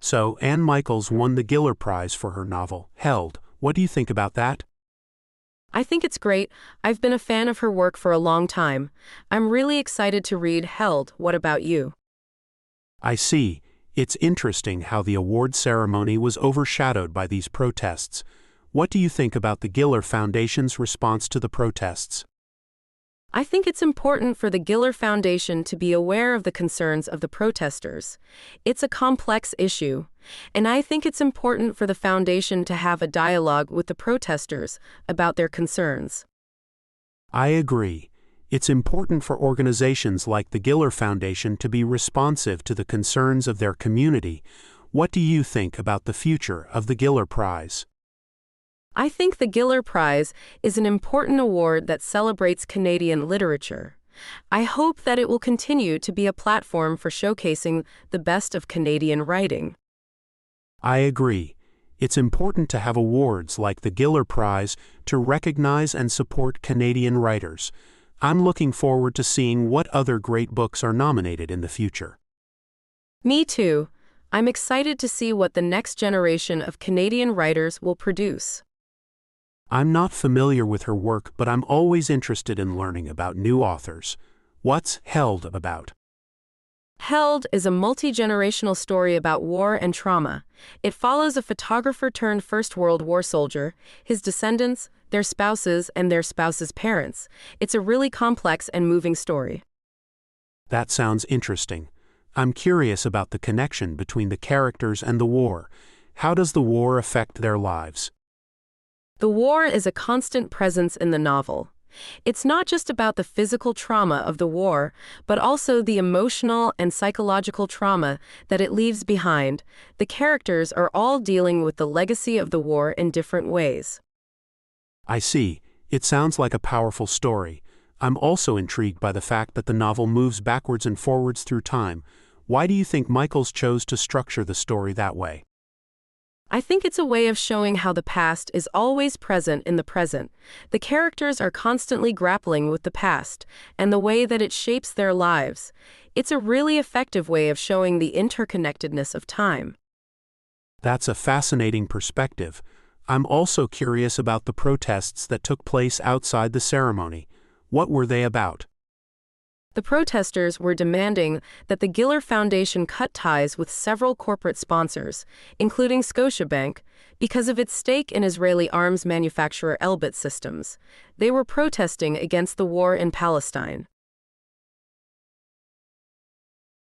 So, Anne Michaels won the Giller Prize for her novel, Held. What do you think about that? I think it's great. I've been a fan of her work for a long time. I'm really excited to read Held. What about you? I see. It's interesting how the award ceremony was overshadowed by these protests. What do you think about the Giller Foundation's response to the protests? I think it's important for the Giller Foundation to be aware of the concerns of the protesters. It's a complex issue, and I think it's important for the foundation to have a dialogue with the protesters about their concerns. I agree. It's important for organizations like the Giller Foundation to be responsive to the concerns of their community. What do you think about the future of the Giller Prize? I think the Giller Prize is an important award that celebrates Canadian literature. I hope that it will continue to be a platform for showcasing the best of Canadian writing. I agree. It's important to have awards like the Giller Prize to recognize and support Canadian writers. I'm looking forward to seeing what other great books are nominated in the future. Me too. I'm excited to see what the next generation of Canadian writers will produce. I'm not familiar with her work, but I'm always interested in learning about new authors. What's Held about? Held is a multi-generational story about war and trauma. It follows a photographer turned First World War soldier, his descendants, their spouses, and their spouses' parents. It's a really complex and moving story. That sounds interesting. I'm curious about the connection between the characters and the war. How does the war affect their lives? The war is a constant presence in the novel. It's not just about the physical trauma of the war, but also the emotional and psychological trauma that it leaves behind. The characters are all dealing with the legacy of the war in different ways. I see. It sounds like a powerful story. I'm also intrigued by the fact that the novel moves backwards and forwards through time. Why do you think Michaels chose to structure the story that way? I think it's a way of showing how the past is always present in the present. The characters are constantly grappling with the past and the way that it shapes their lives. It's a really effective way of showing the interconnectedness of time. That's a fascinating perspective. I'm also curious about the protests that took place outside the ceremony. What were they about? The protesters were demanding that the Giller Foundation cut ties with several corporate sponsors, including Scotiabank, because of its stake in Israeli arms manufacturer Elbit Systems. They were protesting against the war in Palestine.